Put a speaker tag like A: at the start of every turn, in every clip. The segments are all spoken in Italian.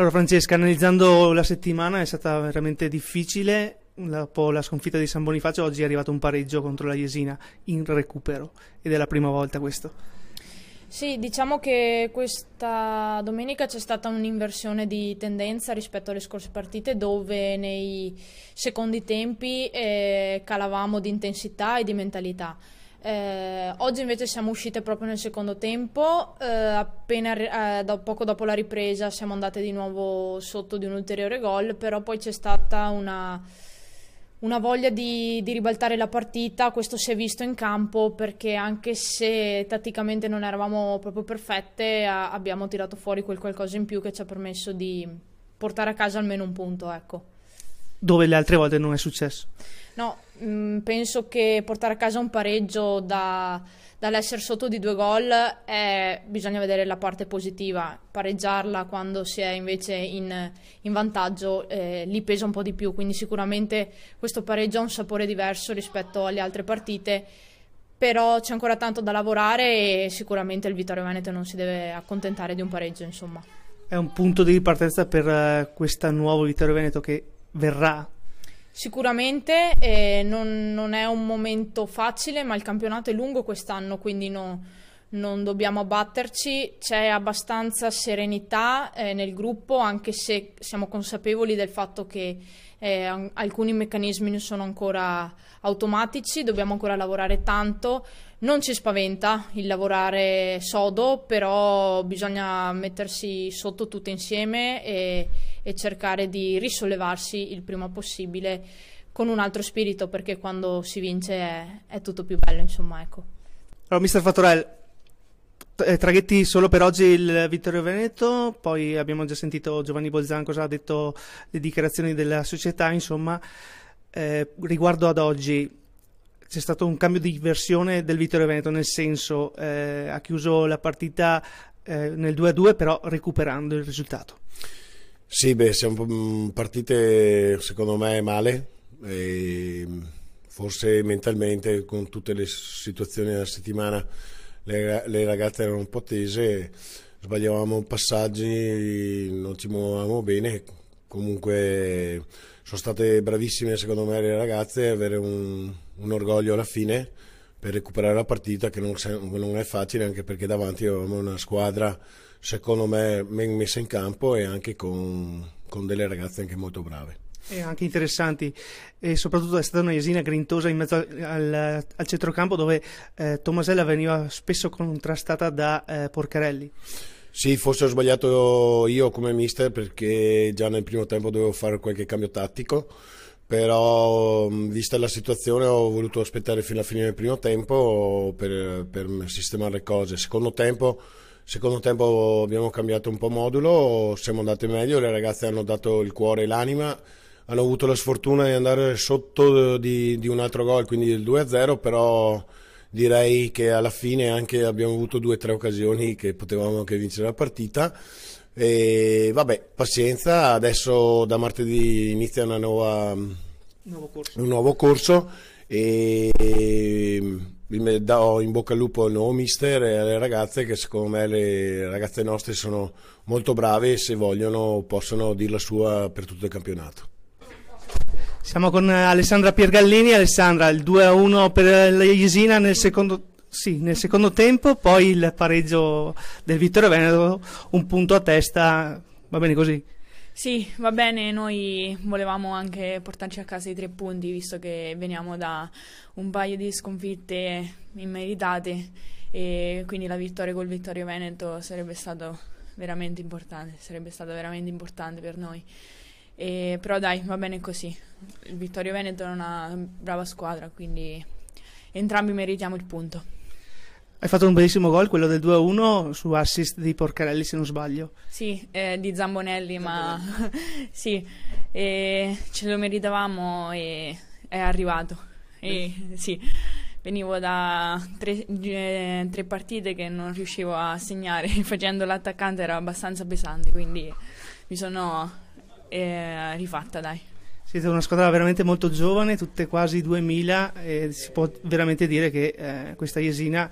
A: Allora Francesca, analizzando la settimana è stata veramente difficile, dopo la sconfitta di San Bonifacio oggi è arrivato un pareggio contro la Jesina in recupero ed è la prima volta questo.
B: Sì, diciamo che questa domenica c'è stata un'inversione di tendenza rispetto alle scorse partite dove nei secondi tempi calavamo di intensità e di mentalità. Oggi invece siamo uscite proprio nel secondo tempo, poco dopo la ripresa siamo andate di nuovo sotto di un ulteriore gol, però poi c'è stata una voglia di ribaltare la partita. Questo si è visto in campo perché anche se tatticamente non eravamo proprio perfette, abbiamo tirato fuori quel qualcosa in più che ci ha permesso di portare a casa almeno un punto, ecco.
A: Dove le altre volte non è successo?
B: No, penso che portare a casa un pareggio dall'essere sotto di 2 gol bisogna vedere la parte positiva. Pareggiarla quando si è invece in vantaggio lì pesa un po' di più, quindi sicuramente questo pareggio ha un sapore diverso rispetto alle altre partite, però c'è ancora tanto da lavorare e sicuramente il Vittorio Veneto non si deve accontentare di un pareggio, insomma.
A: È un punto di ripartenza per questa nuova Vittorio Veneto che verrà.
B: Sicuramente non è un momento facile, ma il campionato è lungo quest'anno, quindi non dobbiamo abbatterci. C'è abbastanza serenità nel gruppo, anche se siamo consapevoli del fatto che alcuni meccanismi non sono ancora automatici, dobbiamo ancora lavorare tanto. Non ci spaventa il lavorare sodo, però bisogna mettersi sotto tutte insieme e cercare di risollevarsi il prima possibile con un altro spirito, perché quando si vince è tutto più bello, insomma, ecco.
A: Allora, mister Fattorell, traghetti solo per oggi il Vittorio Veneto, poi abbiamo già sentito Giovanni Bolzan cosa ha detto, le dichiarazioni della società, insomma, riguardo ad oggi c'è stato un cambio di versione del Vittorio Veneto, nel senso ha chiuso la partita nel 2-2 però recuperando il risultato.
C: Sì, siamo partite secondo me male, e forse mentalmente con tutte le situazioni della settimana le ragazze erano un po' tese, sbagliavamo passaggi, non ci muovevamo bene. Comunque sono state bravissime secondo me le ragazze, avere un orgoglio alla fine per recuperare la partita che non è facile, anche perché davanti avevamo una squadra secondo me ben messa in campo e anche con delle ragazze anche molto brave.
A: E anche interessanti, e soprattutto è stata una Jesina grintosa in mezzo al centrocampo dove Tomasella veniva spesso contrastata da Porcarelli.
C: Sì, forse ho sbagliato io come mister perché già nel primo tempo dovevo fare qualche cambio tattico, però vista la situazione ho voluto aspettare fino alla fine del primo tempo per sistemare le cose. Secondo tempo abbiamo cambiato un po' modulo, siamo andati meglio, le ragazze hanno dato il cuore e l'anima, hanno avuto la sfortuna di andare sotto di un altro gol, quindi il 2-0, però direi che alla fine anche abbiamo avuto 2 o 3 occasioni che potevamo anche vincere la partita. E vabbè, pazienza, adesso da martedì inizia un nuovo corso e do in bocca al lupo al nuovo mister e alle ragazze, che secondo me le ragazze nostre sono molto brave e se vogliono possono dir la sua per tutto il campionato.
A: Siamo con Alessandra Piergallini. Alessandra, il 2-1 per la Jesina nel secondo tempo, poi il pareggio del Vittorio Veneto, un punto a testa, va bene così?
D: Sì, va bene, noi volevamo anche portarci a casa i 3 punti, visto che veniamo da un paio di sconfitte immeritate e quindi la vittoria col Vittorio Veneto sarebbe stata veramente importante per noi. Però dai, va bene così, il Vittorio Veneto è una brava squadra, quindi entrambi meritiamo il punto.
A: Hai fatto un bellissimo gol, quello del 2-1 su assist di Porcarelli se non sbaglio.
D: Sì, di Zambonelli, ma sì, ce lo meritavamo e è arrivato. Sì, venivo da 3 partite che non riuscivo a segnare, facendo l'attaccante era abbastanza pesante, quindi mi sono rifatta, dai.
A: Siete una squadra veramente molto giovane, tutte quasi 2000, e si può veramente dire che questa Jesina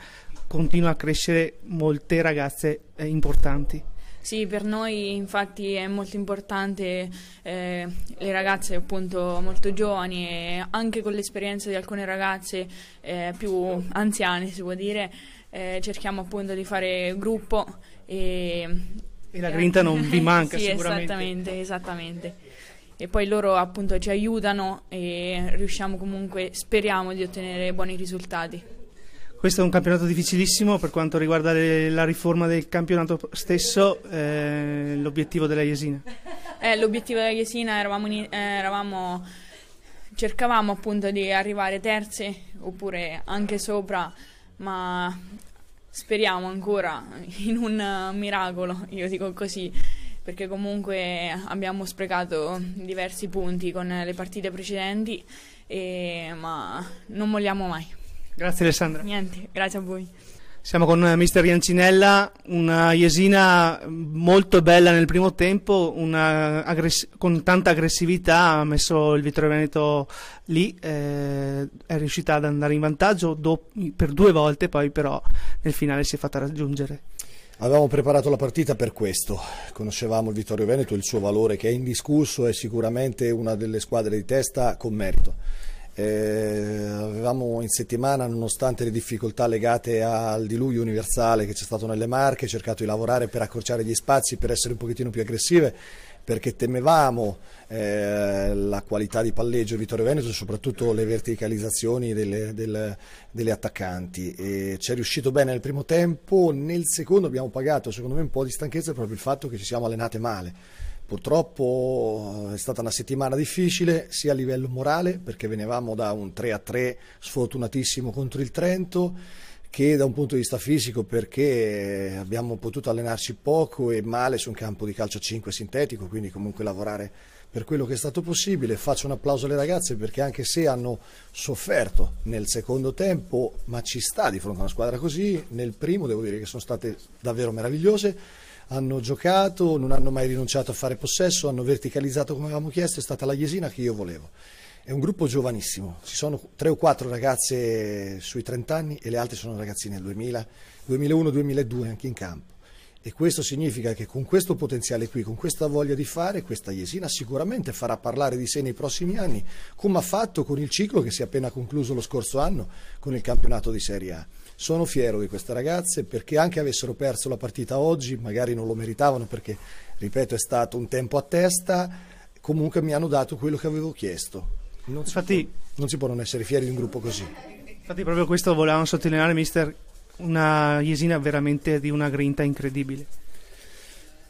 A: continua a crescere molte ragazze importanti.
D: Sì, per noi infatti è molto importante, le ragazze appunto molto giovani e anche con l'esperienza di alcune ragazze più anziane, si può dire, cerchiamo appunto di fare gruppo e
A: la grinta non vi manca
D: sì,
A: sicuramente.
D: Esattamente. E poi loro appunto ci aiutano e riusciamo comunque, speriamo di ottenere buoni risultati.
A: Questo è un campionato difficilissimo per quanto riguarda la riforma del campionato stesso, l'obiettivo della Jesina.
D: L'obiettivo della Jesina cercavamo appunto di arrivare terze oppure anche sopra, ma speriamo ancora in un miracolo, io dico così, perché comunque abbiamo sprecato diversi punti con le partite precedenti, ma non molliamo mai.
A: Grazie Alessandra.
D: Niente, grazie a voi.
A: Siamo con mister Iancinella, una Jesina molto bella nel primo tempo, con tanta aggressività, ha messo il Vittorio Veneto lì, è riuscita ad andare in vantaggio per 2 volte, poi però nel finale si è fatta raggiungere.
E: Avevamo preparato la partita per questo, conoscevamo il Vittorio Veneto, il suo valore che è indiscusso, è sicuramente una delle squadre di testa con merito. Avevamo in settimana, nonostante le difficoltà legate al diluvio universale che c'è stato nelle Marche, cercato di lavorare per accorciare gli spazi, per essere un pochettino più aggressive, perché temevamo la qualità di palleggio di Vittorio Veneto e soprattutto le verticalizzazioni delle attaccanti. Ci è riuscito bene nel primo tempo, nel secondo abbiamo pagato secondo me un po' di stanchezza proprio il fatto che ci siamo allenate male. Purtroppo è stata una settimana difficile sia a livello morale, perché venivamo da un 3-3 sfortunatissimo contro il Trento, che da un punto di vista fisico, perché abbiamo potuto allenarci poco e male su un campo di calcio a 5 sintetico, quindi comunque lavorare per quello che è stato possibile. Faccio un applauso alle ragazze perché anche se hanno sofferto nel secondo tempo, ma ci sta di fronte a una squadra così, nel primo devo dire che sono state davvero meravigliose. Hanno giocato, non hanno mai rinunciato a fare possesso, hanno verticalizzato come avevamo chiesto, è stata la Jesina che io volevo. È un gruppo giovanissimo, ci sono 3 o 4 ragazze sui 30 anni e le altre sono ragazzine del 2000, 2001, 2002 anche in campo. E questo significa che con questo potenziale qui, con questa voglia di fare, questa Jesina sicuramente farà parlare di sé nei prossimi anni, come ha fatto con il ciclo che si è appena concluso lo scorso anno con il campionato di Serie A. Sono fiero di queste ragazze perché anche avessero perso la partita oggi, magari non lo meritavano perché, ripeto, è stato un tempo a testa, comunque mi hanno dato quello che avevo chiesto. Non si può non essere fieri di un gruppo così.
A: Infatti proprio questo volevamo sottolineare, mister, una Jesina veramente di una grinta incredibile.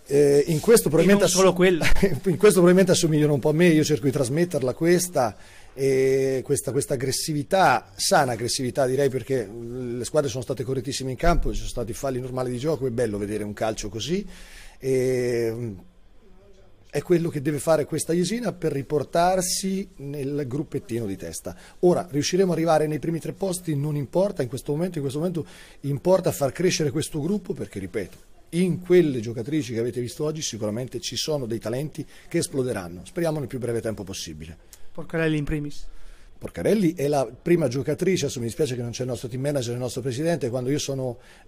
E: In questo probabilmente
A: solo quella.
E: In questo probabilmente assomigliano un po' a me, io cerco di trasmetterla questa aggressività, sana aggressività direi, perché le squadre sono state correttissime in campo, ci sono stati falli normali di gioco, è bello vedere un calcio così, è quello che deve fare questa Jesina per riportarsi nel gruppettino di testa. Ora riusciremo ad arrivare nei primi 3 posti, non importa in questo momento importa far crescere questo gruppo, perché ripeto, in quelle giocatrici che avete visto oggi sicuramente ci sono dei talenti che esploderanno, speriamo nel più breve tempo possibile.
A: Porcarelli in primis.
E: Porcarelli è la prima giocatrice, adesso mi dispiace che non c'è il nostro team manager, il nostro presidente, quando io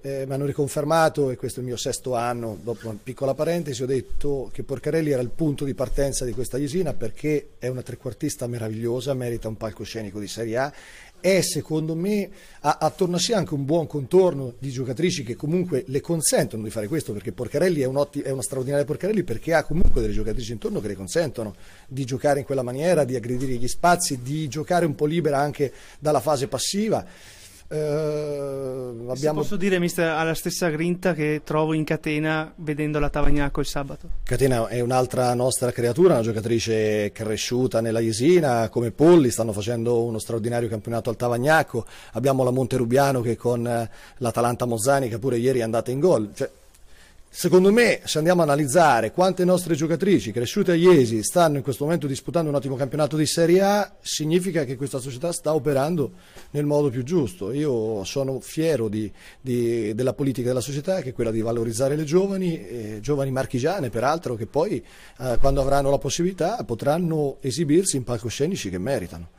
E: mi hanno riconfermato, e questo è il mio 6º anno, dopo una piccola parentesi, ho detto che Porcarelli era il punto di partenza di questa Jesina perché è una trequartista meravigliosa, merita un palcoscenico di Serie A, e secondo me ha attorno a sé anche un buon contorno di giocatrici che comunque le consentono di fare questo, perché Porcarelli è una straordinaria Porcarelli perché ha comunque delle giocatrici intorno che le consentono di giocare in quella maniera, di aggredire gli spazi, di giocare un po' libera anche dalla fase passiva.
A: Posso dire, mister, ha la stessa grinta che trovo in Catena vedendo la Tavagnacco il sabato.
E: Catena è un'altra nostra creatura, una giocatrice cresciuta nella Jesina, come Polli, stanno facendo uno straordinario campionato al Tavagnacco. Abbiamo la Monterubiano che con l'Atalanta Mozzanica pure ieri è andata in gol. Secondo me, se andiamo a analizzare quante nostre giocatrici cresciute a Iesi stanno in questo momento disputando un ottimo campionato di Serie A, significa che questa società sta operando nel modo più giusto. Io sono fiero della politica della società, che è quella di valorizzare le giovani marchigiane peraltro, che poi quando avranno la possibilità potranno esibirsi in palcoscenici che meritano.